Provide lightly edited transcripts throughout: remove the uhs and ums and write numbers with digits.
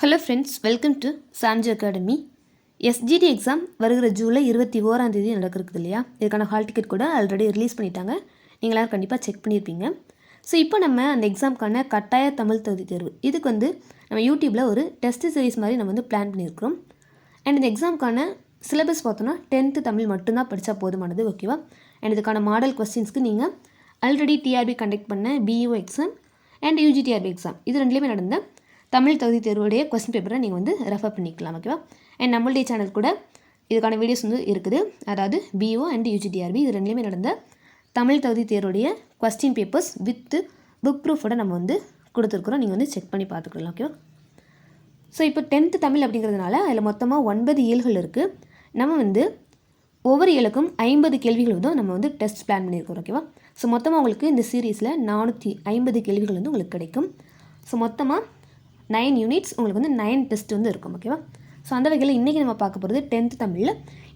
Hello friends, welcome to Sanji academy. SGT exam வருகிற July 21 நடக்கிறது இல்லையா? இதுக்கான ஹால் டிக்கெட் கூட ஆல்ரெடி ரிலீஸ் பண்ணிட்டாங்க. நீங்கள் எல்லாரும் கண்டிப்பாக செக் பண்ணியிருப்பீங்க. ஸோ இப்போ நம்ம அந்த எக்ஸாமுக்கான கட்டாய தமிழ் தகுதி தேர்வு இதுக்கு நம்ம யூடியூப்பில் ஒரு டெஸ்ட் சீரிஸ் மாதிரி நம்ம பிளான் பண்ணியிருக்கிறோம். அண்ட் இந்த எக்ஸாமுக்கான சிலபஸ் பார்த்தோன்னா 10th தமிழ் மட்டும்தான் படித்தா போதுமானது, ஓகேவா? அண்ட் இதுக்கான மாடல் கொஸ்டின்ஸ்க்கு நீங்கள் ஆல்ரெடி டிஆர்பி கண்டக்ட் பண்ண BEO exam and UGTRB exam இது ரெண்டுலேயுமே நடந்த தமிழ் தகுதி தேர்வுடைய கொஸ்டின் பேப்பரை நீங்கள் ரெஃபர் பண்ணிக்கலாம், ஓகேவா? அண்ட் நம்மளுடைய சேனல் கூட இதுக்கான வீடியோஸ் இருக்குது. அதாவது பிஓ அண்ட் யூஜிடிஆர்பி இது ரெண்டுலேயுமே நடந்த தமிழ் தகுதி தேர்வுடைய கொஸ்டின் பேப்பர்ஸ் வித் புக் ப்ரூஃபோட நம்ம கொடுத்துருக்குறோம். நீங்கள் செக் பண்ணி பார்த்துக்கலாம், ஓகேவா? ஸோ இப்போ 10th தமிழ் அப்படிங்கிறதுனால அதில் மொத்தமாக 9 இயல்கள் இருக்குது. நம்ம ஒவ்வொரு இயலுக்கும் 50 கேள்விகள் நம்ம டெஸ்ட் பிளான் பண்ணியிருக்கோம், ஓகேவா? ஸோ மொத்தமாக உங்களுக்கு இந்த சீரீஸில் 450 கேள்விகள் உங்களுக்கு கிடைக்கும். ஸோ மொத்தமாக 9 யூனிட்ஸ் உங்களுக்கு 9 டெஸ்ட் இருக்கும், ஓகேவா? ஸோ அந்த வகையில் இன்றைக்கி நம்ம பார்க்க போகிறது 10th தமிழில்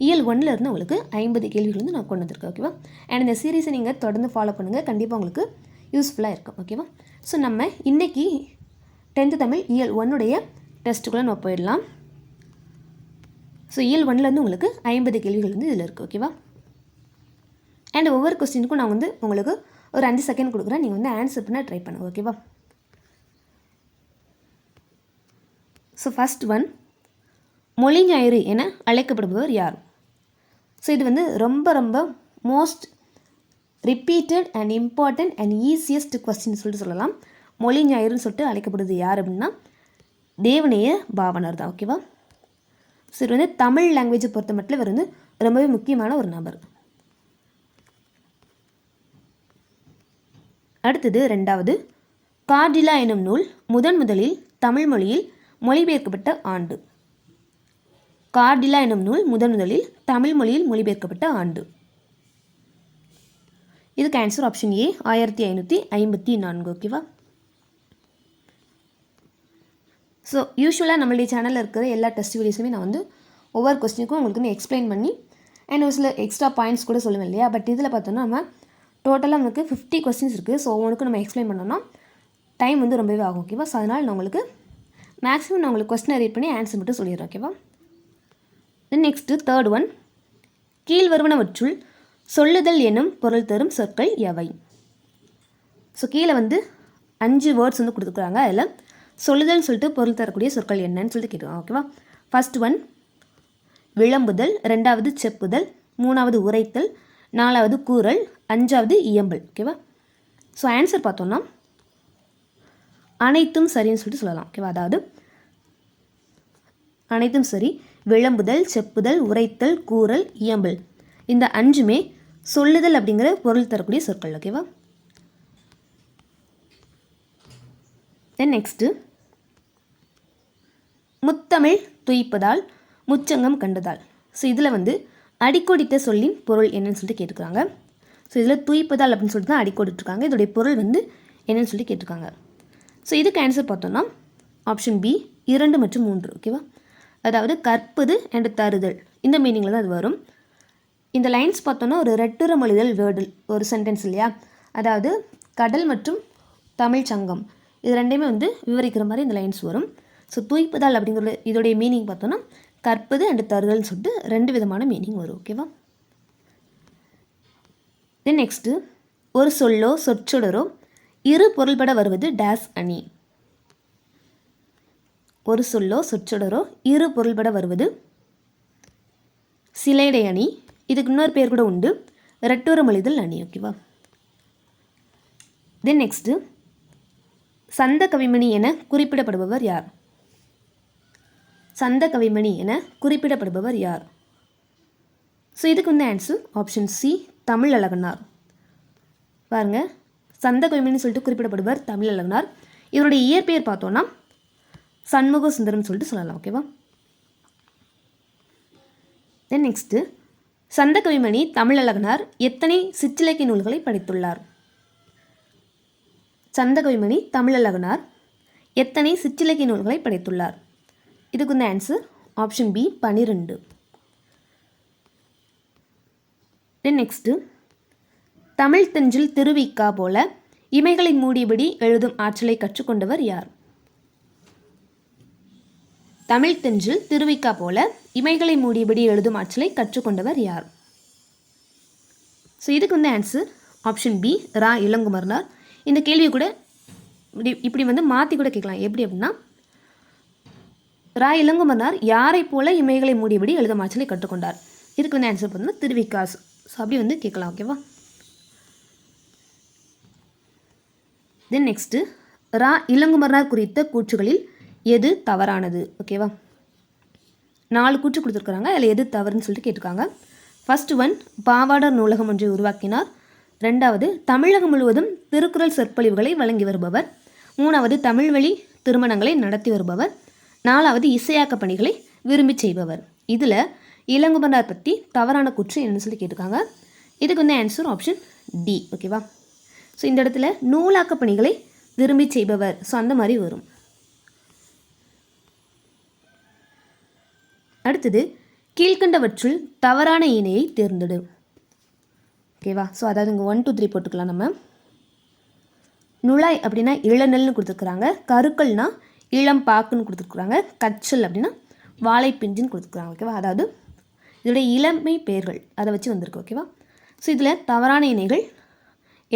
இயல் 1ல் இருந்து உங்களுக்கு 50 கேள்விகள் நான் கொண்டு வந்திருக்கேன், ஓகேவா? அண்ட் இந்த சீரீஸை நீங்கள் தொடர்ந்து ஃபாலோ பண்ணுங்கள், கண்டிப்பாக உங்களுக்கு யூஸ்ஃபுல்லாக இருக்கும், ஓகேவா? ஸோ நம்ம இன்றைக்கி 10th தமிழ் இயல் 1உடைய டெஸ்ட்டுக்குள்ளே நம்ம போயிடலாம். ஸோ இயல் 1லேருந்து உங்களுக்கு 50 கேள்விகள் இதில் இருக்குது, ஓகேவா? அண்ட் ஒவ்வொரு கொஸ்டினுக்கும் நான் உங்களுக்கு ஒரு 5 செகண்ட் கொடுக்குறேன். நீங்கள் ஆன்சர் பண்ண ட்ரை பண்ணுங்கள், ஓகேவா? ஸோ ஃபஸ்ட் ஒன், மொழி ஞாயிறு என அழைக்கப்படுபவர் யார்? ஸோ இது ரொம்ப ரொம்ப most repeated and important and easiest question சொல்லலாம். மொழி ஞாயிறுன்னு சொல்லிட்டு அழைக்கப்படுது யார் அப்படின்னா தேவநேய பாவனர் தான், ஓகேவா? ஸோ இது தமிழ் லாங்குவேஜை பொறுத்த மட்டும் இவர் ரொம்பவே முக்கியமான ஒரு நபர். அடுத்தது ரெண்டாவது, கார்டிலா எனும் நூல் முதலில் தமிழ் மொழியில் மொழிபெயர்க்கப்பட்ட ஆண்டு. கார்டிலா எனும் நூல் முதலில் தமிழ் மொழியில் மொழிபெயர்க்கப்பட்ட ஆண்டு. இதுக்கு ஆன்சர் ஆப்ஷன் ஏ 1554, ஓகேவா? ஸோ யூஸ்வலாக நம்மளுடைய சேனலில் இருக்கிற எல்லா டெஸ்ட் வீடியோஸுமே நான் ஒவ்வொரு கொஸ்டினுக்கும் உங்களுக்கு எக்ஸ்பிளைன் பண்ணி அண்ட் ஒரு சில எக்ஸ்ட்ரா பாயிண்ட்ஸ் கூட சொல்லுவேன் இல்லையா? பட் இதில் பார்த்தோன்னா நம்ம டோட்டலாக நமக்கு 50 கொஸ்டின்ஸ் இருக்குது. ஸோ ஒவ்வொன்றுக்கும் நம்ம எக்ஸ்பிளைன் பண்ணோம்னா டைம் ரொம்பவே ஆகும், ஓகேவா? ஸோ அதனால் நான் உங்களுக்கு மேக்ஸிமம் நான் உங்களுக்கு கொஸ்டினை ரீட் பண்ணி ஆன்சர் மட்டும் சொல்லிடுறேன், ஓகேவா? தென் நெக்ஸ்ட்டு தேர்ட் ஒன், கீழ் வருவனவற்றுள் சொல்லுதல் எனும் பொருள் தரும் சொற்கள் எவை? ஸோ கீழே 5 வேர்ட்ஸ் கொடுத்துருக்குறாங்க. அதில் சொல்லுதல்னு சொல்லிட்டு பொருள் தரக்கூடிய சொற்கள் என்னன்னு சொல்லிட்டு கேட்குறாங்க, ஓகேவா? ஃபர்ஸ்ட் ஒன் விளம்புதல், 2வது செப்புதல், 3வது உரைத்தல், 4வது கூறல், 5வது இயம்பல், ஓகேவா? ஸோ ஆன்சர் பார்த்தோன்னா அனைத்தும் சரின்னு சொல்லிட்டு சொல்லலாம், ஓகேவா? அதாவது அனைத்தும் சரி, விளம்புதல், செப்புதல், உரைத்தல், கூறல், இயம்பல் இந்த 5மே சொல்லுதல் அப்படிங்கிற பொருள் தரக்கூடிய சொற்கள், ஓகேவா? தென் நெக்ஸ்ட்டு, முத்தமிழ் துய்ப்பதால் முச்சங்கம் கண்டதால். ஸோ இதில் அடிக்கோடிட்ட சொல்லின் பொருள் என்னன்னு சொல்லிட்டு கேட்டுருக்காங்க. ஸோ இதில் துய்ப்பதால் அப்படின்னு சொல்லிட்டு தான் அடிக்கோடிட்டுருக்காங்க. இதோடைய பொருள் என்னன்னு சொல்லிட்டு கேட்டிருக்காங்க. ஸோ இதுக்கு ஆன்சர் பார்த்தோன்னா ஆப்ஷன் பி 2 மற்றும் 3, ஓகேவா? அதாவது கற்பது அண்ட் தருதல் இந்த மீனிங்கில் தான் அது வரும். இந்த லைன்ஸ் பார்த்தோன்னா ஒரு ரெட்டுரமொழிதல் வேர்டு ஒரு சென்டென்ஸ் இல்லையா? அதாவது கடல் மற்றும் தமிழ் சங்கம் இது ரெண்டையுமே விவரிக்கிற மாதிரி இந்த லைன்ஸ் வரும். ஸோ துய்ப்பதால் அப்படிங்கிற இதோடைய மீனிங் பார்த்தோன்னா கற்பது அண்ட் தருதல்னு சொல்லிட்டு 2 விதமான மீனிங் வரும், ஓகேவா? தென் நெக்ஸ்ட்டு, ஒரு சொல்லோ சொற்றொடரோ இரு பொருள்பட வருவது டேஸ் அணி. ஒரு சொல்லோ சொற்றொடரோ இரு பொருள்பட வருவது சிலேடை அணி. இதுக்கு இன்னொரு பேர் கூட உண்டு, ரெட்டுரமொழிதல் அணி, ஓகேவா? தென் நெக்ஸ்ட்டு, சந்த கவிமணி என குறிப்பிடப்படுபவர் யார்? சந்த கவிமணி என குறிப்பிடப்படுபவர் யார்? ஸோ இதுக்கு answer option C Tamil Azhaganar. பாருங்கள், சந்த கவிமணின்னு சொல்லிட்டு குறிப்பிடப்படுபவர் தமிழ் அழகனார். இவருடைய இயற்பெயர் பார்த்தோன்னா சண்முக சுந்தரம் சொல்லிட்டு சொல்லலாம், ஓகேவா? தென் நெக்ஸ்ட்டு, சந்த கவிமணி தமிழ் அழகனார் எத்தனை சிற்றிலக்கிய நூல்களை படைத்துள்ளார்? சந்த கவிமணி தமிழ் அழகனார் எத்தனை சிற்றிலக்கிய நூல்களை படைத்துள்ளார்? இதுக்கு answer option B 12. Then next, Tamil Thendral Thiruvika போல இமைகளை மூடியபடி எழுதும் ஆற்றலை கற்றுக்கொண்டவர் யார்? தமிழ் தென்றில் திருவிக்கா போல இமைகளை மூடியபடி எழுதும் ஆற்றலை கற்றுக்கொண்டவர் யார்? ஸோ இதுக்கு வந்து ஆன்சர் ஆப்ஷன் பி ரா இளங்குமரனார். இந்த கேள்வியை கூட இப்படி வந்து மாற்றி கூட கேட்கலாம். எப்படி அப்படின்னா, ரா இளங்குமரனார் யாரை போல இமைகளை மூடியபடி எழுதும் ஆற்றலை கற்றுக்கொண்டார்? இதுக்கு வந்து ஆன்சர் பார்த்தீங்கன்னா திருவிக்காஸ். ஸோ அப்படி வந்து கேட்கலாம். ஓகேவா? தென் நெக்ஸ்ட்டு, ரா இளங்குமரனார் குறித்த கூற்றுகளில் எது தவறானது? ஓகேவா? 4 கூற்று கொடுத்துருக்குறாங்க. அதில் எது தவறுன்னு சொல்லிட்டு கேட்டிருக்காங்க. ஃபர்ஸ்ட் ஒன், பாவாடர் நூலகம் ஒன்றை உருவாக்கினார். 2வது, தமிழகம் முழுவதும் திருக்குறள் சொற்பொழிவுகளை வழங்கி வருபவர். 3வது, தமிழ் வழி திருமணங்களை நடத்தி வருபவர். 4வது, இசையாக்க பணிகளை விரும்பி செய்பவர். இதில் இளங்குமரனார் பற்றி தவறான கூற்று என்னன்னு சொல்லி கேட்டிருக்காங்க. இதுக்கு வந்து ஆன்சர் ஆப்ஷன் டி. ஓகேவா? ஸோ இந்த இடத்துல நூலாக்க பணிகளை விரும்பி செய்பவர். ஸோ அந்த மாதிரி வரும். அடுத்தது, கீழ்கண்டவற்றுள் தவறான இணையை தேர்ந்தெடு. ஓகேவா? ஸோ அதாவது இங்கே 1 2 3 போட்டுக்கலாம். நம்ம நுழாய் அப்படின்னா இளநெல்னு கொடுத்துருக்குறாங்க. கருக்கள்னா இளம் பாக்குன்னு கொடுத்துருக்குறாங்க. கச்சல் அப்படின்னா வாழைப்பிஞ்சுன்னு கொடுத்துருக்குறாங்க. ஓகேவா? அதாவது இதோடைய இளமை பெயர்கள் அதை வச்சு வந்திருக்கு. ஓகேவா? ஸோ இதில் தவறான இணைகள்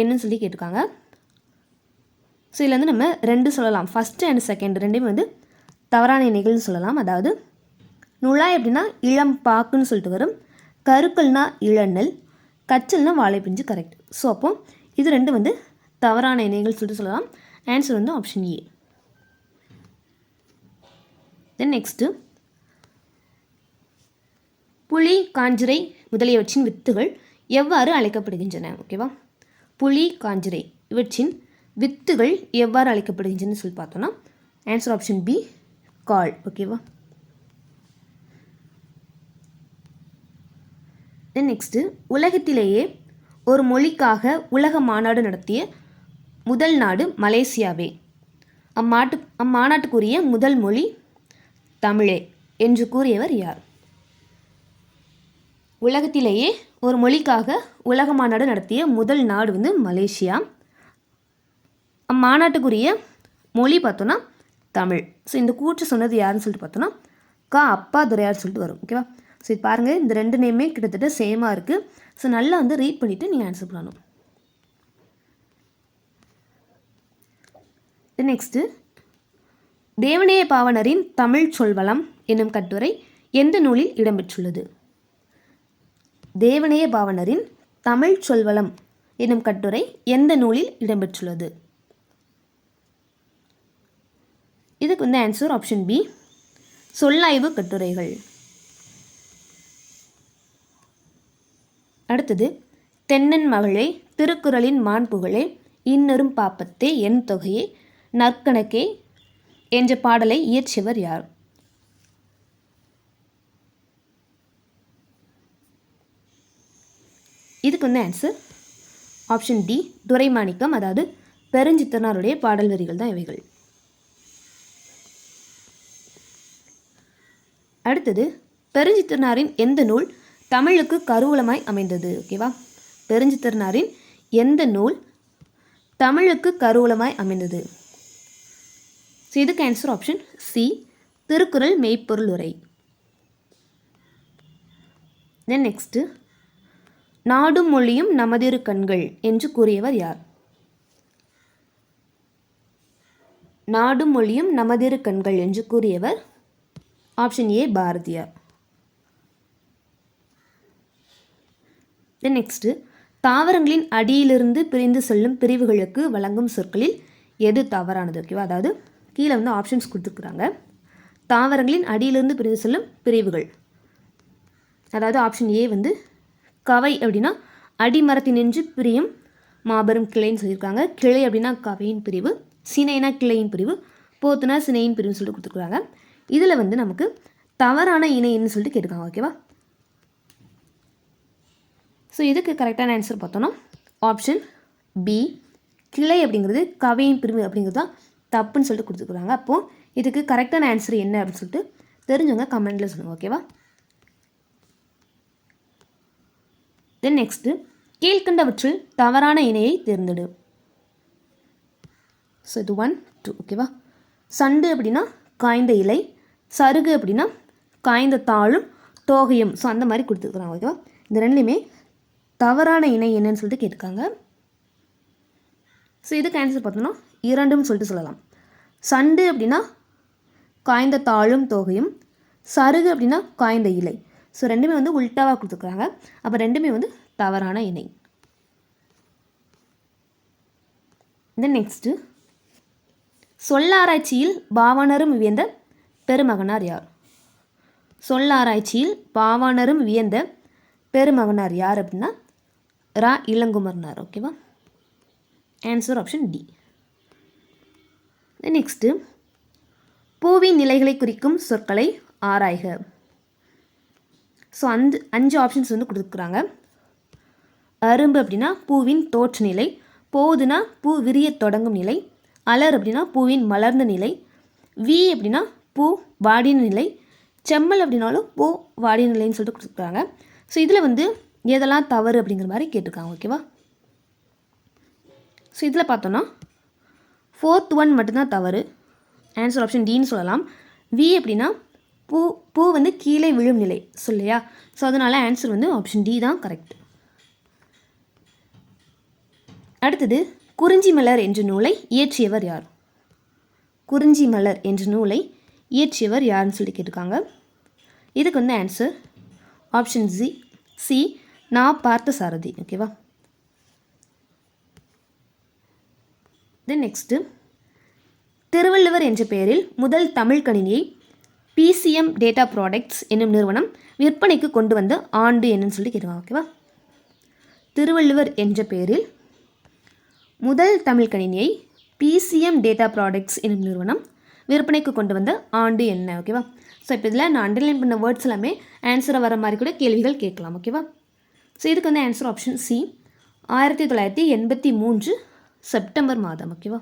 என்னன்னு சொல்லி கேட்டிருக்காங்க. ஸோ இதில் வந்து நம்ம 2 சொல்லலாம். ஃபஸ்ட்டு அண்ட் செகண்ட் ரெண்டுமே வந்து தவறான இணைகள்னு சொல்லலாம். அதாவது நுழாய் அப்படின்னா இளம் பாக்குன்னு சொல்லிட்டு வரும். கருக்கள்னா இளநெல், கச்சல்னா வாழைப்பிஞ்சு. கரெக்ட். ஸோ அப்போ இது 2 வந்து தவறான இணைகள் சொல்லிட்டு சொல்லலாம். ஆன்சர் வந்து ஆப்ஷன் ஏ. தென் நெக்ஸ்ட்டு, புலி, காஞ்சிரை முதலியவற்றின் வித்துகள் எவ்வாறு அழைக்கப்படுகின்றன? ஓகேவா? புலி, காஞ்சிரை இவற்றின் வித்துகள் எவ்வாறு அழைக்கப்படுகின்றன சொல்லி பார்த்தோன்னா ஆன்சர் ஆப்ஷன் பி கால். ஓகேவா? தென் நெக்ஸ்ட்டு, உலகத்திலேயே ஒரு மொழிக்காக உலக மாநாடு நடத்திய முதல் நாடு மலேசியாவே. அம்மாநாட்டுக்குரிய முதல் மொழி தமிழே என்று கூறியவர் யார்? உலகத்திலேயே ஒரு மொழிக்காக உலக மாநாடு நடத்திய முதல் நாடு வந்து மலேசியா. அம்மாநாட்டுக்குரிய மொழி பார்த்தோன்னா தமிழ். ஸோ இந்த கூற்று சொன்னது யாருன்னு சொல்லிட்டு பார்த்தோன்னா அப்பாதுரையார் சொல்லிட்டு வரும். ஓகேவா? ஸோ இது பாருங்கள், இந்த 2 நேமே கிட்டத்தட்ட சேமாக இருக்குது. ஸோ நல்லா வந்து ரீட் பண்ணிவிட்டு நீங்கள் ஆன்சர் பண்ணணும். நெக்ஸ்ட்டு, தேவநேய பாவாணரின் தமிழ் சொல்வளம் என்னும் கட்டுரை எந்த நூலில் இடம்பெற்றுள்ளது? தேவநேய பாவாணரின் தமிழ் சொல்வளம் என்னும் கட்டுரை எந்த நூலில் இடம்பெற்றுள்ளது? இதுக்கு வந்து ஆன்சர் ஆப்ஷன் பி சொல்லாய்வு கட்டுரைகள். அடுத்தது, தென்னன் மகளே, திருக்குறளின் மாண்புகளே, இன்னரும் பாப்பத்தே, என் தொகையே, நற்கணக்கே என்ற பாடலை இயற்றியவர் யார்? இதுக்கு வந்து ஆன்சர் ஆப்ஷன் டி துரைமாணிக்கம். அதாவது பெருஞ்சித்திரனாருடைய பாடல் வரிகள் தான் இவைகள். அடுத்தது, பெருஞ்சித்திரனாரின் எந்த நூல் தமிழுக்கு கருவூலமாய் அமைந்தது? ஓகேவா? பெருஞ்சித்திரனாரின் எந்த நூல் தமிழுக்கு கருவூலமாய் அமைந்தது? ஸோ இதுக்கு ஆன்சர் ஆப்ஷன் சி திருக்குறள் மெய்ப்பொருள் உரை. தென் நெக்ஸ்ட்டு, நாடும் மொழியும் நமதிரு கண்கள் என்று கூறியவர் யார்? நாடும் மொழியும் நமதிரு கண்கள் என்று கூறியவர் option A Bharathiyar. Then next, தாவரங்களின் அடியிலிருந்து பிரிந்து செல்லும் பிரிவுகளுக்கு வழங்கும் சொற்களில் எது தவறானது? ஓகேவா? அதாவது கீழே வந்து ஆப்ஷன்ஸ் கொடுத்துருக்குறாங்க. தாவரங்களின் அடியிலிருந்து பிரிந்து செல்லும் பிரிவுகள், அதாவது ஆப்ஷன் ஏ வந்து கவை அப்படின்னா அடிமரத்தினின்று பிரியும் மாபெரும் கிளைன்னு சொல்லியிருக்காங்க. கிளை அப்படின்னா கவையின் பிரிவு, சினைனா கிளையின் பிரிவு, போத்துனா சினையின் பிரிவுன்னு சொல்லிட்டு கொடுத்துருக்குறாங்க. இதில் வந்து நமக்கு தவறான இணைன்னு சொல்லிட்டு கேட்டிருக்காங்க. ஓகேவா? ஸோ இதுக்கு கரெக்டான ஆன்சர் பார்த்தோன்னா ஆப்ஷன் பி கிளை அப்படிங்கிறது கவையின் பிரிவு அப்படிங்கிறது தான் தப்புன்னு சொல்லிட்டு கொடுத்துருக்குறாங்க. அப்போது இதுக்கு கரெக்டான ஆன்சர் என்ன அப்படின்னு சொல்லிட்டு தெரிஞ்சவங்க கமெண்ட்டில் சொல்லுங்கள். ஓகேவா? தென் நெக்ஸ்ட்டு, கீழ்கண்டவற்றில் தவறான இணையை தேர்ந்தெடு. ஸோ இது 1 2. ஓகேவா? சண்டு அப்படின்னா காய்ந்த இலை, சருகு அப்படின்னா காய்ந்த தாளும் தோகையும். ஸோ அந்த மாதிரி கொடுத்துருக்குறாங்க. ஓகேவா? இந்த ரெண்டுலேயுமே தவறான இணை என்னன்னு சொல்லிட்டு கேட்டிருக்காங்க. ஸோ இதுக்கு ஆன்சர் பார்த்தோன்னா இரண்டும் சொல்லிட்டு சொல்லலாம். சண்டு அப்படின்னா காய்ந்த தாளும் தோகையும், சருகு அப்படின்னா காய்ந்த இலை. ஸோ ரெண்டுமே வந்து உல்ட்டாவாக கொடுத்துருக்குறாங்க. அப்போ ரெண்டுமே வந்து தவறான இணை. தென் நெக்ஸ்ட்டு, சொல்லாராய்ச்சியில் பாவாணரும் வியந்த பெருமகனார் யார்? சொல்லாராய்ச்சியில் பாவாணரும் வியந்த பெருமகனார் யார் அப்படின்னா ரா இளங்குமரனார். ஓகேவா? Answer option D. நெக்ஸ்ட்டு, பூவின் நிலைகளை குறிக்கும் சொற்களை ஆராய்க. ஸோ 5 ஆப்ஷன்ஸ் வந்து கொடுத்துருக்குறாங்க. அரும்பு அப்படின்னா பூவின் தோற்ற நிலை, போதுனா பூ விரிய தொடங்கும் நிலை, அலர் அப்படின்னா பூவின் மலர்ந்த நிலை, வி அப்படின்னா பூ வாடின நிலை, செம்மல் அப்படின்னாலும் பூ வாடின நிலைன்னு சொல்லிட்டு கொடுத்துருக்காங்க. ஸோ இதில் வந்து எதெல்லாம் தவறு அப்படிங்கிற மாதிரி கேட்டிருக்காங்க. ஓகேவா? ஸோ இதில் பார்த்தோன்னா 4th ஒன் மட்டும்தான் தவறு. ஆன்சர் ஆப்ஷன் டின்னு சொல்லலாம். வி அப்படின்னா பூ வந்து கீழே விழும் நிலை சொல்லையா? ஸோ அதனால் ஆன்சர் வந்து ஆப்ஷன் டி தான் கரெக்ட். அடுத்தது, குறிஞ்சி மலர் என்ற நூலை இயற்றியவர் யார்? குறிஞ்சி மலர் என்ற நூலை இயற்றியவர் யாருன்னு சொல்லி கேட்டிருக்காங்க. இதுக்கு வந்து ஆன்சர் ஆப்ஷன் சி நான் பார்த்த சாரதி. ஓகேவா? தென் நெக்ஸ்ட்டு, திருவள்ளுவர் என்ற பெயரில் முதல் தமிழ் கணினியை PCM டேட்டா ப்ராடக்ட்ஸ் என்னும் நிறுவனம் விற்பனைக்கு கொண்டு வந்த ஆண்டு என்னன்னு சொல்லி கேட்குவாங்க. ஓகேவா? திருவள்ளுவர் என்ற பெயரில் முதல் தமிழ் கணினியை PCM டேட்டா ப்ராடக்ட்ஸ் என்னும் நிறுவனம் விற்பனைக்கு கொண்டு வந்த ஆண்டு என்ன? ஓகேவா? ஸோ இப்போ இதில் நான் அண்டர்லைன் பண்ண வேர்ட்ஸ் எல்லாமே ஆன்சரை வர மாதிரி கூட கேள்விகள் கேட்கலாம். ஓகேவா? ஸோ இதுக்கு வந்து ஆன்சர் ஆப்ஷன் சி 1983 செப்டம்பர் மாதம். ஓகேவா?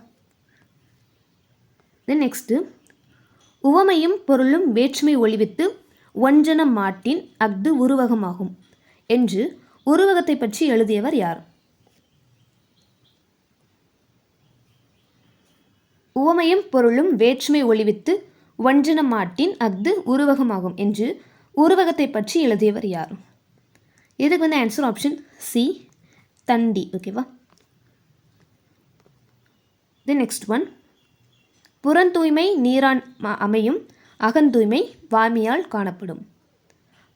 தென் நெக்ஸ்ட்டு, உவமையும் பொருளும் வேற்றுமை ஒளிவித்து ஒன்றன மாட்டின் அஃது உருவகமாகும் என்று உருவகத்தை பற்றி எழுதியவர் யார்? உவமையும் பொருளும் வேற்றுமை ஒளிவித்து ஒன்றன மாட்டின் அஃது உருவகமாகும் என்று உருவகத்தை பற்றி எழுதியவர் யார்? இதுக்கு வந்து ஆன்சர் ஆப்ஷன் சி தண்டி. ஓகேவா? தென் நெக்ஸ்ட் ஒன், புறந்தூய்மை நீரான் அமையும், அகந்தூய்மை வாய்மையால் காணப்படும்.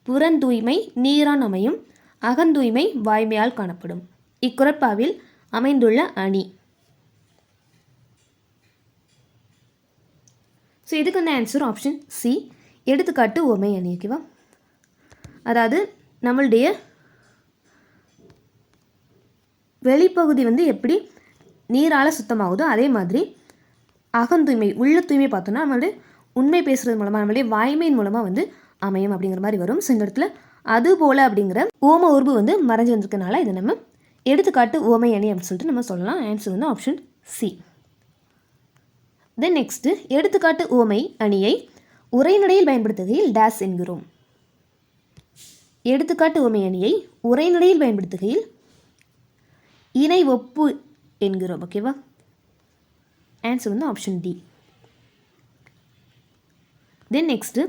புறந்தூய்மை நீரான் அமையும், அகந்தூய்மை வாய்மையால் காணப்படும். இக்குறட்பாவில் அமைந்துள்ள அணி. ஸோ இதுக்கு வந்து ஆன்சர் ஆப்ஷன் சி எடுத்துக்காட்டு உவமை அணி. ஓகேவா? அதாவது நம்மளுடைய வெளிப்பகுதி வந்து எப்படி நீரால் சுத்தமாகுதோ அதே மாதிரி அகந்தூய்மை உள்ள தூய்மை பார்த்தோன்னா நம்மளுடைய உண்மை பேசுகிறது மூலமாக நம்மளுடைய வாய்மையின் மூலமாக வந்து அமையும் அப்படிங்கிற மாதிரி வரும். ஸோ இந்த இடத்துல அது போல் அப்படிங்கிற ஓம உருவு வந்து மறைஞ்சு வந்திருக்கனால இதை நம்ம எடுத்துக்காட்டு ஓமை அணி அப்படின்னு சொல்லிட்டு நம்ம சொல்லலாம். ஆன்சர் வந்து ஆப்ஷன் சி. தென் நெக்ஸ்ட்டு, எடுத்துக்காட்டு ஓமை அணியை உரைநடையில் பயன்படுத்துகையில் டேஸ் என்கிறோம். எடுத்துக்காட்டு ஓமை அணியை உரைநடையில் பயன்படுத்துகையில் இணை ஒப்பு என்கிறோம். ஓகேவா? ஆன்சர் வந்து ஆப்ஷன் டி. தென் நெக்ஸ்ட்டு,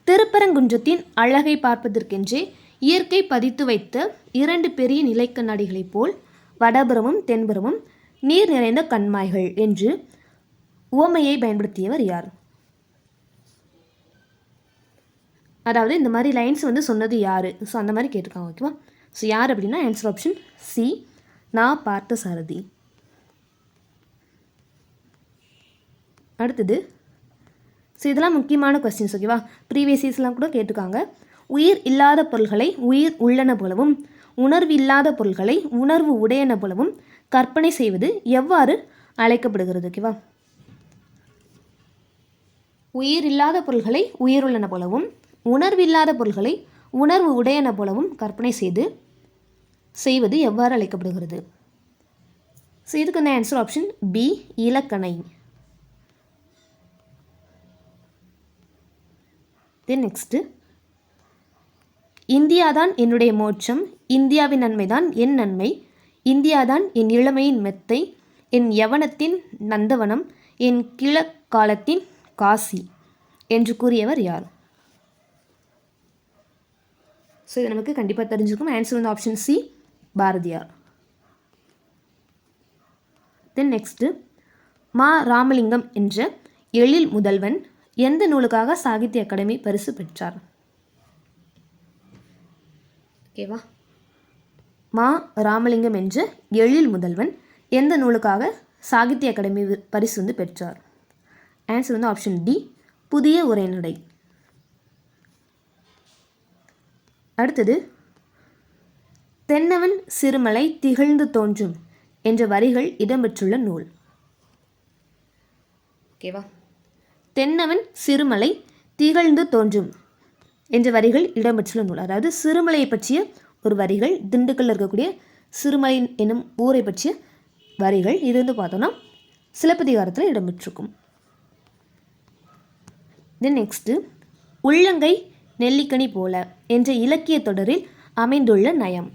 திருப்பரங்குன்றத்தின் அழகை பார்ப்பதற்கென்றே இயற்கை பதித்து வைத்த 2 பெரிய நிலைக்கண்ணாடிகளைப் போல் வடபுறமும் தென்புறமும் நீர் நிறைந்த கண்மாய்கள் என்று உவமையை பயன்படுத்தியவர் யார்? அதாவது இந்த மாதிரி லைன்ஸ் வந்து சொன்னது யார்? ஸோ அந்த மாதிரி கேட்டிருக்காங்க. ஓகேவா? ஸோ யார் அப்படின்னா ஆன்சர் ஆப்ஷன் சி நான் பார்த்த சாரதி. அடுத்தது, ஸோ இதெல்லாம் முக்கியமான கொஸ்டின்ஸ். ஓகேவா? ப்ரீவியஸ் இயர்ஸ்லாம் கூட கேட்டிருக்காங்க. உயிர் இல்லாத பொருள்களை உயிர் உள்ளன போலவும் உணர்வு இல்லாத பொருள்களை உணர்வு உடையன போலவும் கற்பனை செய்வது எவ்வாறு அழைக்கப்படுகிறது? ஓகேவா? உயிர் இல்லாத பொருள்களை உயிருள்ளன போலவும் உணர்வு இல்லாத பொருள்களை உணர்வு உடையன போலவும் கற்பனை செய்வது எவ்வாறு அழைக்கப்படுகிறது? ஸோ இதுக்கு வந்து ஆன்சர் ஆப்ஷன் பி இலக்கணை. தென் நெக்ஸ்ட்டு, இந்தியாதான் என்னுடைய மோட்சம், இந்தியாவின் நன்மைதான் என் நன்மை, இந்தியாதான் என் இளமையின் மெத்தை, என் யவனத்தின் நந்தவனம், என் கிழக்காலத்தின் காசி என்று கூறியவர் யார்? ஸோ இது நமக்கு கண்டிப்பாக தெரிஞ்சுக்கும். ஆன்சர் வந்து option C, Bharathiyar. Then next, மா ராமலிங்கம் என்ற எழில் முதல்வன் எந்த நூலுக்காக சாகித்ய அகாடமி பரிசு பெற்றார்? ஓகேவா? மா ராமலிங்கம் என்ற எழில் முதல்வன் எந்த நூலுக்காக சாகித்ய அகாடமி பரிசு வந்து பெற்றார்? ஆன்சர் வந்து ஆப்ஷன் டி, புதிய உரைநடை. அடுத்தது, தென்னவன் சிறுமலை திகழ்ந்து தோன்றும் என்ற வரிகள் இடம்பெற்றுள்ள நூல். ஓகேவா? தென்னவன் சிறுமலை திகழ்ந்து தோன்றும் என்ற வரிகள் இடம்பெற்றுள்ள நூல். அதாவது சிறுமலையை பற்றிய ஒரு வரிகள், திண்டுக்கல்ல இருக்கக்கூடிய சிறுமலை என்னும் ஊரை பற்றிய வரிகள். இது வந்து பார்த்தோன்னா சிலப்பதிகாரத்தில் இடம்பெற்றிருக்கும். தென் நெக்ஸ்ட்டு, உள்ளங்கை நெல்லிக்கனி போல என்ற இலக்கிய தொடரில் அமைந்துள்ள நயம்.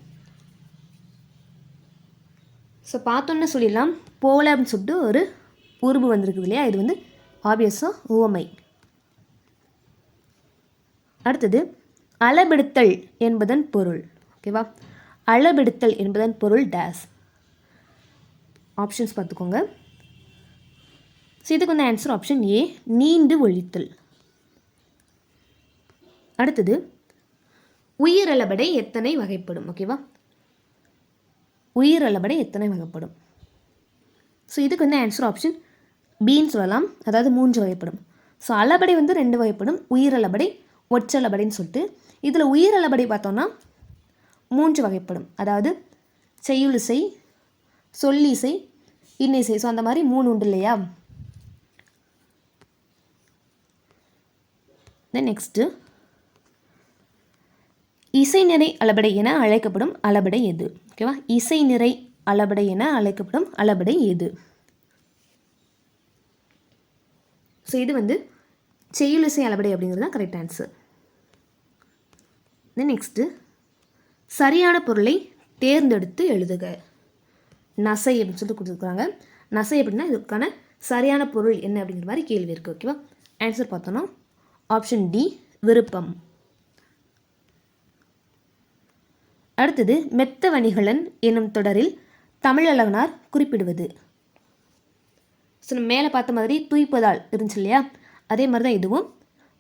ஸோ பார்த்தோன்னு சொல்லிடலாம். போல அப்படின்னு சொல்லிட்டு ஒரு உருபு வந்திருக்குது இல்லையா, இது வந்து ஆப்வியஸாக உவமை. அடுத்தது, அளபெடுத்தல் என்பதன் பொருள். ஓகேவா? அளபெடுத்தல் என்பதன் பொருள் டேஸ். ஆப்ஷன்ஸ் பார்த்துக்கோங்க. ஸோ இதுக்கு வந்து ஆன்சர் ஆப்ஷன் ஏ, நீண்டு ஒழித்தல். அடுத்தது, உயிரளபடை எத்தனை வகைப்படும்? ஓகேவா? உயிரளபடை எத்தனை வகைப்படும்? ஸோ இதுக்கு வந்து ஆன்சர் ஆப்ஷன் பின்னு சொல்லலாம். அதாவது 3 வகைப்படும். ஸோ அளபடை வந்து 2 வகைப்படும், உயிரளபடை ஒற்றளபடைன்னு சொல்லிட்டு. இதில் உயிரளபடை பார்த்தோன்னா 3 வகைப்படும். அதாவது செய்யுளிசை, சொல்லிசை, இன்னிசை. ஸோ அந்த மாதிரி 3 உண்டு இல்லையா? தென் நெக்ஸ்ட்டு, இசைநிறை அளபடை என அழைக்கப்படும் அளபடை எது? ஓகேவா? இசைநிறை அளபடை என அழைக்கப்படும் அளபடை எது? ஸோ இது வந்து செய்யுளிசை அளபடை அப்படிங்கிறது தான் கரெக்ட் ஆன்சர். தென் நெக்ஸ்ட்டு, சரியான பொருளை தேர்ந்தெடுத்து எழுதுக. நசை அப்படின்னு சொல்லிட்டு கொடுத்துருக்குறாங்க. நசை அப்படின்னா இதுக்கான சரியான பொருள் என்ன அப்படிங்கிற மாதிரி கேள்வி இருக்குது. ஓகேவா? ஆன்சர் பார்த்தோன்னா ஆப்ஷன் டி, விருப்பம். அடுத்தது, மெத்த வணிகலன் என்னும் தொடரில் தமிழழகனார் குறிப்பிடுவது. ஸோ நம்ம மேலே பார்த்த மாதிரி தூய்ப்பதால் இருந்துச்சு இல்லையா, அதே மாதிரி தான் இதுவும்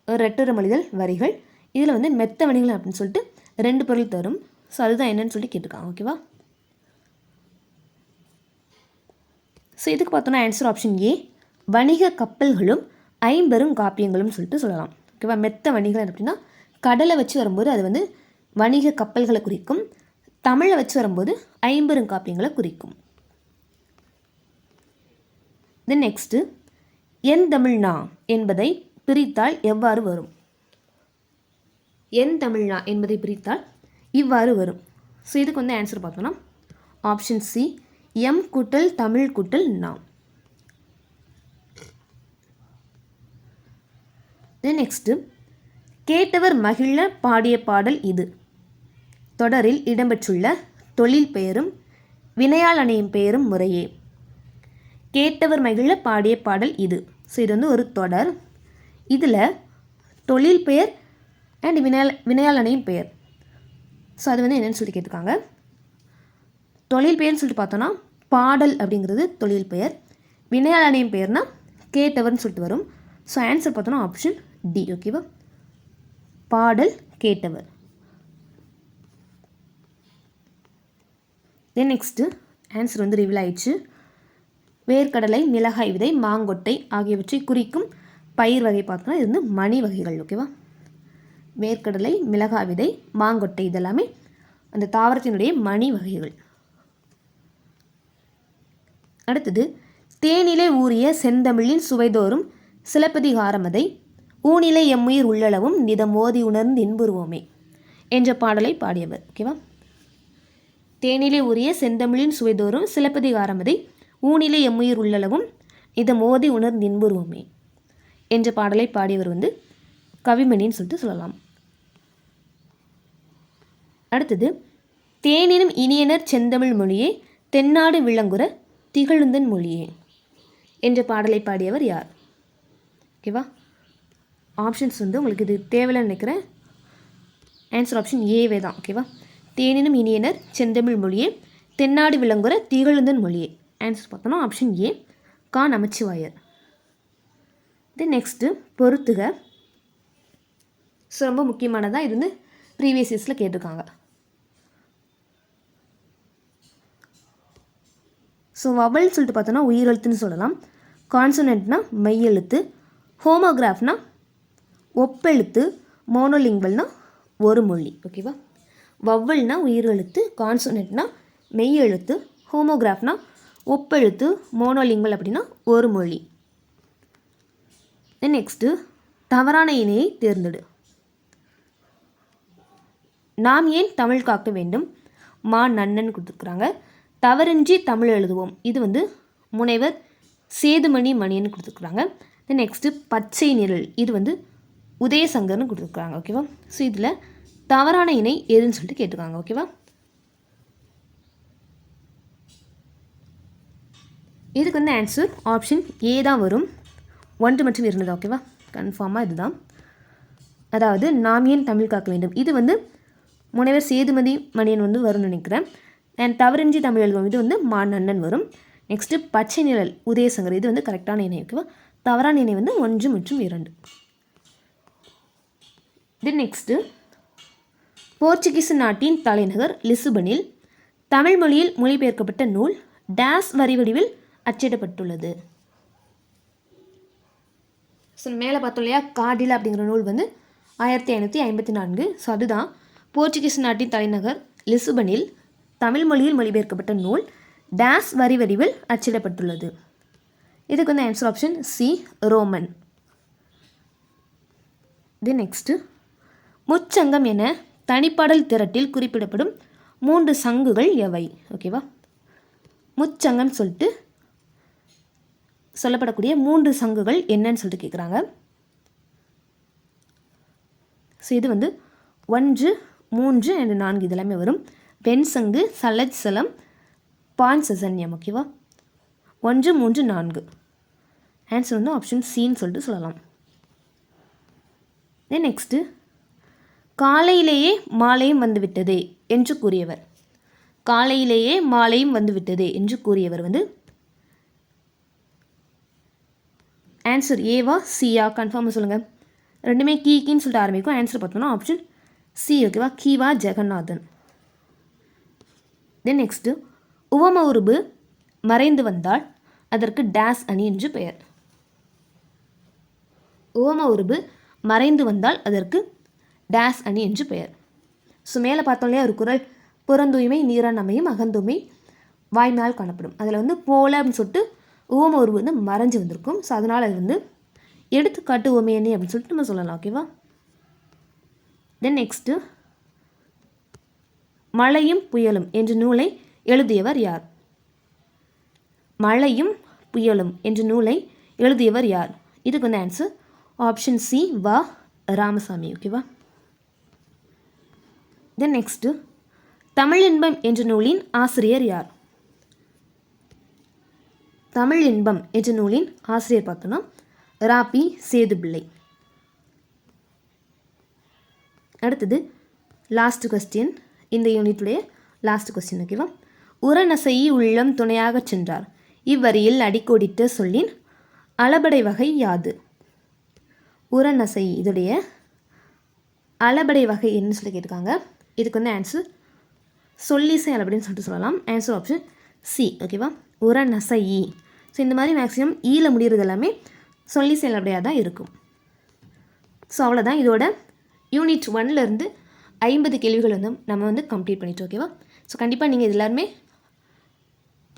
ஒரு ரெட்டுரை மொழிதல் வரிகள். இதில் வந்து மெத்த வணிகலன் அப்படின்னு சொல்லிட்டு 2 பொருள் தரும். ஸோ அதுதான் என்னன்னு சொல்லி கேட்டிருக்காங்க. ஓகேவா? ஸோ இதுக்கு பார்த்தோன்னா ஆன்சர் ஆப்ஷன் ஏ, வணிக கப்பல்களும் 50 காப்பியங்களும் சொல்லிட்டு சொல்லலாம். ஓகேவா? மெத்த வணிகலன் அப்படின்னா கடலை வச்சு வரும்போது அது வந்து வணிக கப்பல்களை குறிக்கும், தமிழை வச்சு வரும்போது 50 காப்பியங்களை குறிக்கும். தென் நெக்ஸ்ட்டு, என் தமிழ்னா என்பதை பிரித்தால் எவ்வாறு வரும்? என் தமிழ்னா என்பதை பிரித்தால் இவ்வாறு வரும். ஸோ இதுக்கு வந்து ஆன்சர் பார்த்தோன்னா ஆப்ஷன் சி, எம் கூட்டல் தமிழ் கூட்டல் நா. தென் நெக்ஸ்ட்டு, கேட்டவர் மகிழ பாடிய பாடல் இது. தொடரில் இடம்பெற்றுள்ள தொழில் பெயரும் வினையால் அணையும் பெயரும் முறையே. கேட்டவர் மகிழ பாடிய பாடல் இது. ஸோ இது வந்து ஒரு தொடர். இதில் தொழில் பெயர் அண்ட் வினையால் அணையும் பெயர். ஸோ அது வந்து என்னென்னு சொல்லி கேட்டிருக்காங்க. தொழில் பெயர்னு சொல்லிட்டு பார்த்தோன்னா பாடல் அப்படிங்கிறது தொழில் பெயர், வினையால் அணையும் பெயர்னா கேட்டவர்னு சொல்லிட்டு வரும். ஸோ ஆன்சர் பார்த்தோன்னா ஆப்ஷன் டி. ஓகேவா? பாடல் கேட்டவர். தென் நெக்ஸ்ட்டு ஆன்சர் வந்து ரிவீல் ஆயிடுச்சு. வேர்க்கடலை, மிளகாய் விதை, மாங்கொட்டை ஆகியவற்றை குறிக்கும் பயிர் வகை பார்த்தோன்னா இது வந்து மணி வகைகள். ஓகேவா? வேர்க்கடலை, மிளகாய் விதை, மாங்கொட்டை இதெல்லாமே அந்த தாவரத்தினுடைய மணி வகைகள். அடுத்தது, தேனிலே ஊறிய செந்தமிழின் சுவைதோறும் சிலப்பதிகாரமதை ஊனிலை எம்முயிர் உள்ளளவும் நிதம் ஓதி உணர்ந்து இன்புறுவோமே என்ற பாடலை பாடியவர். ஓகேவா? தேனிலே ஊறிய செந்தமிழின் சுவைதோறும் சிலப்பதிகாரமதை ஊனிலை எம்முயிர் உள்ளளவும் நிதம் ஓதி உணர்ந்து இன்புறுவோமே என்ற பாடலை பாடியவர் வந்து கவிமணின்னு சொல்லிட்டு சொல்லலாம். அடுத்தது, தேனினும் இனியனர் செந்தமிழ் மொழியே தென்னாடு விளங்குற திகழுந்தன் மொழியே என்ற பாடலை பாடியவர் யார்? ஓகேவா? ஆப்ஷன்ஸ் வந்து உங்களுக்கு இது தேவையில்லைன்னு நினைக்கிறேன். ஆன்சர் ஆப்ஷன் ஏவே தான். ஓகேவா? தேனினும் இனியனர் செந்தமிழ் மொழியே தென்னாடு விளங்குற திகழ்ந்தன் மொழியே. ஆன்சர் பார்த்தோன்னா ஆப்ஷன் ஏ கா நமச்சிவாயர். தென் நெக்ஸ்ட்டு பொறுத்துக. ஸோ ரொம்ப முக்கியமானதாக இது வந்து ப்ரீவியஸ் இயர்ஸில் கேட்டிருக்காங்க. ஸோ வவல் சொல்லிட்டு பார்த்தோன்னா உயிரெழுத்துன்னு சொல்லலாம். கான்சனன்ட்னா மெய்யெழுத்து, ஹோமோகிராஃப்னா ஒப்பெழுத்து, மோனோலிங்குவல்னா ஒரு மொழி. ஓகேவா? வவ்வல்னா உயிரெழுத்து, கான்சனன்ட்னா மெய்யெழுத்து, ஹோமோகிராஃப்னா ஒப்பெழுத்து, மோனோலிங்குவல் அப்படின்னா ஒரு மொழி. தென் நெக்ஸ்ட்டு தவறான இணையை தேர்ந்தெடு. நாம் ஏன் தமிழ் காக்க வேண்டும்? மா நன்னன் கொடுத்துருக்குறாங்க. தவறின்றி தமிழ் எழுதுவோம். இது வந்து முனைவர் சேதுமணி மணியன் கொடுத்துருக்குறாங்க. தென் நெக்ஸ்ட்டு பச்சை நிழல். இது வந்து உதயசங்கர்னு கொடுத்துருக்குறாங்க. ஓகேவா? ஸோ இதில் தவறான இணை எதுன்னு சொல்லிட்டு கேட்டிருக்காங்க. ஓகேவா? இதுக்கு வந்து ஆன்சர் ஆப்ஷன் ஏ தான் வரும். 1 மற்றும் 2 தான். ஓகேவா? கன்ஃபார்மாக இதுதான். அதாவது நாம் ஏன் தமிழ் காக்க வேண்டும், இது வந்து முனைவர் சேதுமதி மணியன் வந்து வரும்னு நினைக்கிறேன். அண்ட் தவறின்றி தமிழ் எழுதுவோம், இது வந்து மா நன்னன் வரும். நெக்ஸ்ட்டு பச்சை நிழல் உதயசங்கர், இது வந்து கரெக்டான இணை. ஓகேவா? தவறான இணை வந்து 1 மற்றும் 2. தென் நெக்ஸ்ட்டு போர்ச்சுகீஸ் நாட்டின் தலைநகர் லிசுபனில் தமிழ் மொழியில் மொழிபெயர்க்கப்பட்ட நூல் டேஸ் வரி வடிவில் அச்சிடப்பட்டுள்ளது. ஸோ மேலே பார்த்தோம் இல்லையா, கார்டில் அப்படிங்கிற நூல் வந்து 1554. ஸோ அதுதான் போர்ச்சுகீஸ் நாட்டின் தலைநகர் லிசுபனில் தமிழ் மொழியில் மொழிபெயர்க்கப்பட்ட நூல் டேஸ் வரி வடிவில் அச்சிடப்பட்டுள்ளது. இதுக்கு வந்து ஆன்சர் ஆப்ஷன் சி ரோமன். இது நெக்ஸ்ட்டு முச்சங்கம் என தனிப்பாடல் திரட்டில் குறிப்பிடப்படும் 3 சங்குகள் எவை? ஓகேவா? முச்சங்கம் சொல்லிட்டு சொல்லப்படக்கூடிய 3 சங்குகள் என்னன்னு சொல்லிட்டு கேட்குறாங்க. ஸோ இது வந்து 1, 3 and 4 இதெல்லாமே வரும். வெண்சங்கு, சலஜ் சலம், பான்சசன்யம். ஓகேவா? 1, 3, 4. ஆன்சர் வந்து ஆப்ஷன் சின்னு சொல்லிட்டு சொல்லலாம். தென் நெக்ஸ்ட்டு காலையிலேயே மாலையும் வந்துவிட்டதே என்று கூறியவர். காலையிலேயே மாலையும் வந்துவிட்டதே என்று கூறியவர் வந்து ஆன்சர் ஏவா சியா? கன்ஃபார்மாக சொல்லுங்கள். ரெண்டுமே கீன்னு சொல்லிட்டு ஆரம்பிக்கும். ஆன்சர் பார்த்தோம்னா ஆப்ஷன் சி. ஓகேவா? கீவா ஜெகநாதன். தென் நெக்ஸ்ட்டு உவம உருபு மறைந்து வந்தால் அதற்கு டேஸ் அணி என்று பெயர். உவம உருபு மறைந்து வந்தால் அதற்கு டேஸ் அணி என்று பெயர். ஸோ மேலே பார்த்தோம் இல்லையா ஒரு குறள், புறந்தூய்மை நீரான் அமையும் அகந்தூய்மை வாய்மையால் காணப்படும். அதில் வந்து போல அப்படின்னு சொல்லிட்டு உவம உருவு வந்து மறைஞ்சு வந்திருக்கும். ஸோ அதனால் அது வந்து எடுத்துக்காட்டு உவமையணி அப்படின்னு சொல்லிட்டு நம்ம சொல்லலாம். ஓகேவா? தென் நெக்ஸ்ட்டு மழையும் புயலும் என்ற நூலை எழுதியவர் யார்? மழையும் புயலும் என்ற நூலை எழுதியவர் யார்? இதுக்கு வந்து ஆன்சர் ஆப்ஷன் சி வா ராமசாமி. ஓகேவா? தென் நெக்ஸ்ட்டு தமிழ் இன்பம் என்ற நூலின் ஆசிரியர் யார்? தமிழ் இன்பம் என்ற நூலின் ஆசிரியர் பார்த்தோன்னா ராபி சேதுபிள்ளை. அடுத்தது லாஸ்ட் கொஸ்டின், இந்த யூனிட்டுடைய லாஸ்ட் கொஸ்டின். ஓகேவா? உரநசையி உள்ளம் துணையாக சென்றார் இவ்வரியில் அடிக்கோடிட்ட சொல்லின் அளபடை வகை யாது? உரநசை இதோடைய அளபடை வகை என்னன்னு சொல்லி கேட்டிருக்காங்க. இதுக்கு வந்து ஆன்சர் சொல்லிசை அளபடின்னு சொல்லிட்டு சொல்லலாம். Answer option C. ஓகேவா? உரநசையி. ஸோ இந்த மாதிரி மேக்ஸிமம் ஈல முடிகிறது எல்லாமே சொல்லிசை அளபடியாக தான் இருக்கும். ஸோ அவ்வளோதான். இதோட யூனிட் 1லேருந்து 50 கேள்விகள் வந்து நம்ம வந்து கம்ப்ளீட் பண்ணிட்டோம். ஓகேவா? ஸோ கண்டிப்பாக நீங்கள் இது எல்லாருமே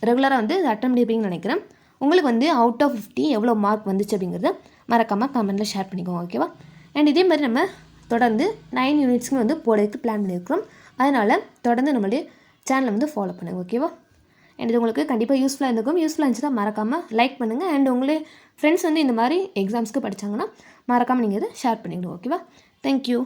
ரெகுலராக வந்து அட்டன் பண்ணியிருப்பீங்கன்னு நினைக்கிறேன். உங்களுக்கு வந்து அவுட் ஆஃப் 50 எவ்வளோ மார்க் வந்துச்சு அப்படிங்கிறத மறக்காமல் கமெண்ட்டில் ஷேர் பண்ணிக்கோங்க. ஓகேவா? அண்ட் இதே மாதிரி நம்ம தொடர்ந்து 9 யூனிட்ஸ்க்கு வந்து போடுறதுக்கு பிளான் பண்ணியிருக்கிறோம். அதனால் தொடர்ந்து நம்மளுடைய சேனலை வந்து ஃபாலோ பண்ணுங்கள். ஓகேவா? அண்ட் இது உங்களுக்கு கண்டிப்பாக யூஸ்ஃபுல்லாக இருந்திருக்கும். யூஸ்ஃபுல்லாக இருந்துச்சுன்னா மறக்காமல் லைக் பண்ணுங்கள். அண்ட் உங்களே ஃப்ரெண்ட்ஸ் வந்து இந்த மாதிரி எக்ஸாம்ஸ்க்கு படித்தாங்கன்னா மறக்காமல் நீங்கள் இதை ஷேர் பண்ணிவிடுவோம். ஓகேவா? தேங்க்யூ.